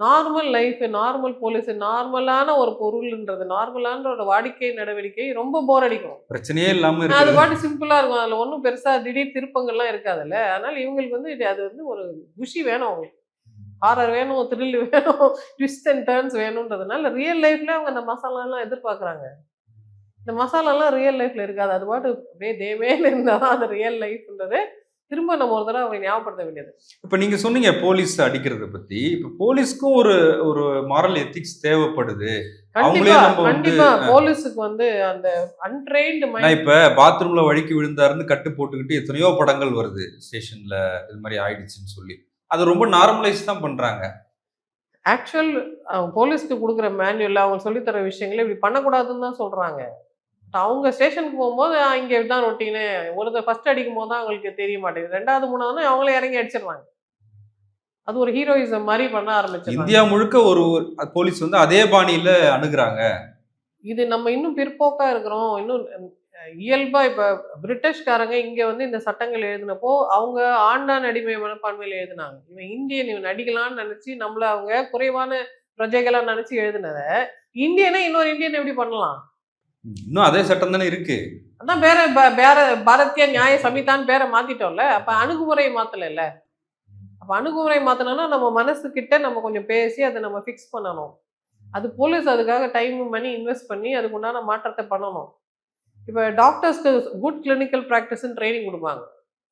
Normal life, normal police, நார்மலான ஒரு பொருள்ன்றது, நார்மலான ஒரு வாடிக்கை நடவடிக்கை ரொம்ப போர் அடிக்கும். பிரச்சனையே இல்லாம அது இருக்கிறது. பாட்டு சிம்பிளா இருக்கும். அதுல ஒண்ணும் பெருசா திடீர் திருப்பங்கள்லாம் இருக்காதுல்ல. அதனால இவங்களுக்கு வந்து அது வந்து ஒரு குஷி வேணும் அவங்களுக்கு. ஹாரர் வேணும், த்ரில் வேணும், ட்விஸ்ட் அண்ட் டர்ன்ஸ் வேணும்ன்றதுனால ரியல் லைஃப்ல அவங்க அந்த மசாலாலாம் எதிர்பார்க்குறாங்க. இந்த மசாலாலாம் ரியல் லைஃப்ல இருக்காது. அது பாட்டு அப்படியே தேவேன்னு இருந்தா தான் அது ரியல் லைஃப்ன்றத திரும்ப நம்ம ஒரு தடவ அவங்களுக்கு ஞாபகப்படுத்த வேண்டியது. இப்ப நீங்க சொன்னீங்க போலீஸ் அடிக்கிறத பத்தி. இப்ப போலீஸ்க்கும் ஒரு ஒரு மாரல் எத்திக்ஸ் தேவைப்படுது. கண்டிப்பா, அவங்களையும் நம்ம வந்து கண்டிப்பா. போலீஸுக்கு வந்து அந்த அன்ட்ரெயின்டு நான் மைண்ட். இப்ப பாத்ரூம்ல வழுக்கி விழுந்தாருன்னு கட்டு போட்டுக்கிட்டு எத்தனையோ படங்கள் வருது. ஸ்டேஷன்ல இது மாரி ஆயிடுச்சுன்னு சொல்லி. அது ரொம்ப நார்மலைஸ் தான் பண்றாங்க. ஆக்சுவல் போலீஸ்க்கு குடுக்குற மேன்யூல்ல அவங்க சொல்லி தர விஷயங்கள இப்படி பண்ணக்கூடாதுன்னு தான் சொல்றாங்க. அவங்க ஸ்டேஷனுக்கு போம்போது, இங்க இதான் ரொட்டீனு. ஒருத்தர் ஃபர்ஸ்ட் அடிக்கும்போது தான் அவங்களுக்கு தெரிய மாட்டேங்குது. 2வது, 3வதுன்னா அவங்களே இறங்கி அடிச்சிடுறாங்க. அது ஒரு ஹீரோயிசம் மாரி பண்ண ஆரம்பிச்சுடுறாங்க. இந்தியா முழுக்க ஒரு போலீஸ் வந்து அதே பாணியில அணுகுறாங்க. இது நம்ம இன்னும் பிற்போக்கா இருக்கிறோம். இன்னும் இயல்பா இப்ப பிரிட்டிஷ்காரங்க இங்க வந்து இந்த சட்டங்கள் எழுதினப்போ, அவங்க ஆண்டான் அடிமை மனப்பான்மையில எழுதினாங்க. இவன் இந்தியன், இவன் அடிக்கலாம்னு நெனச்சு, நம்மள அவங்க குறைவான பிரஜைகளா நெனச்சு எழுதினத, இந்தியனா இன்னொரு இந்தியன் எப்படி பண்ணலாம்? இன்னும் அதே சட்டம் தானே இருக்கு. அதான் பேர பாரதிய நியாய சம்ஹிதான்னு பேர மாத்திட்டோம்ல. அப்ப அணுகுமுறைய மாத்தலல்ல. அப்ப அணுகுமுறை மாத்தணும்னா, நம்ம மனசுகிட்ட நம்ம கொஞ்சம் பேசி அத நம்ம ஃபிக்ஸ் பண்ணணும். அது போலீஸ் அதுக்காக டைம், மணி இன்வெஸ்ட் பண்ணி அதுக்கு உண்டான மாற்றத்த பண்ணணும். இப்ப டாக்டர்ஸ்க்கு குட் கிளினிக்கல் பிராக்டிஸ்ன்னு ட்ரெய்னிங் குடுப்பாங்க.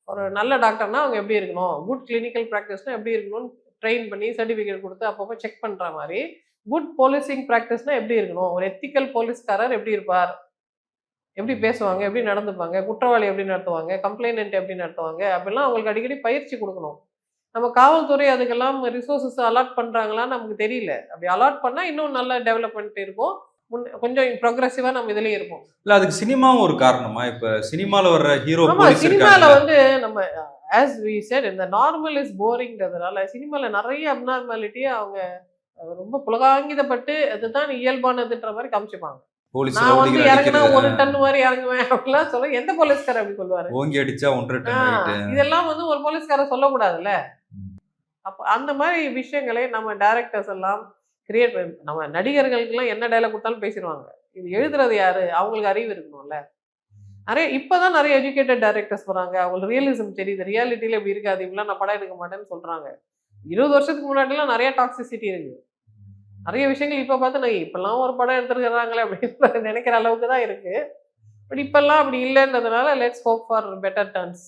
ஒரு நல்ல டாக்டர்னா அவங்க எப்படி இருக்கணும்? குட் கிளினிக்கல் பிராக்டிஸ்னா எப்படி இருக்கணும்னு ட்ரெயின் பண்ணி சர்டிஃபிகேட் குடுத்து அப்பப்போ செக் பண்ற மாரி, குட் போலீசிங் பிராக்டிஸ்னா எப்படி இருக்கணும்? ஒரு எத்திக்கல் போலீஸ்காரர் எப்படி இருப்பார்? எப்படி பேசுவாங்க? எப்படி நடந்துப்பாங்க? குற்றவாளி எப்படி நடத்துவாங்க? கம்ப்ளைனன்ட் எப்படி நடத்துவாங்க? அப்படிலாம் அவங்களுக்கு அடிக்கடி பயிற்சி குடுக்கணும். நம்ம காவல்துறை அதுக்கெல்லாம் ரிசோர்ஸஸ் அலாட் பண்றாங்களான்னு நமக்கு தெரியல. அப்படி அலாட் பண்ணா இன்னும் நல்ல டெவலப்மென்ட் இருக்கும். கொஞ்சம் ப்ரொக்ரெசிவா நம்ம இதுலயும் இருப்போம். இல்ல அதுக்கு சினிமாவும் ஒரு காரணமா? இப்ப சினிமால வர்ற ஹீரோ ஆமா, போலீஸ் சினிமால இருக்காங்கல்ல. வந்து நம்ம ஆஸ் வி செட் இந்த நார்மல் இஸ் போரிங்ன்றதுனால சினிமால நெறைய அப்நார்மாலிட்டிய அவங்க ரொம்ப புலகாங்கிதப்பட்டு அதுதான் இயல்பானதுன்ற மாரி காமிச்சுப்பாங்க. போலீஸ் நான் வந்து ரவுடிகள இறங்குனா அடிக்கிறது. 1 டன் மாரி இறங்குவேன் அப்படிலாம் சொல்ல எந்த போலீஸ்காரர் அப்படி சொல்லுவாரு? ஓங்கி அடிச்சா 1 1/2 ஆ டன் வெயிட்டு. இதெல்லாம் வந்து ஒரு போலீஸ்காரர் சொல்லக்கூடாதுல்ல. அப்ப அந்த மாரி விஷயங்களை நம்ம டைரக்டர்ஸ் எல்லாம் கிரியேட் நம்ம நடிகர்களுக்கெல்லாம் என்ன டயலாக் குடுத்தாலும் பேசிருவாங்க. இது எழுதுறது யாரு? அவங்களுக்கு அறிவு இருக்கணும்ல. இப்பதான் நெறைய எஜுகேட்டட் டைரக்டர்ஸ் வராங்க. அவங்களுக்கு ரியலிசம் தெரியுது. ரியாலிட்டில இப்படி இருக்காது. இப்படிலாம் நான் படம் எடுக்க மாட்டேன்னு சொல்றாங்க. 20 வருஷத்துக்கு முன்னாடிலாம் நெறைய டாக்ஸிசிட்டி இருக்கு. நெறைய விஷயங்கள் இப்ப பார்த்து நான் இப்பலாம் ஒரு படம் எடுத்துருக்காங்களே அப்படின்னு நெனைக்கிற அளவுக்கு தான் இருக்கு. பட் இப்பல்லாம் அப்படி இல்லன்றதுனால let's hope for better turns.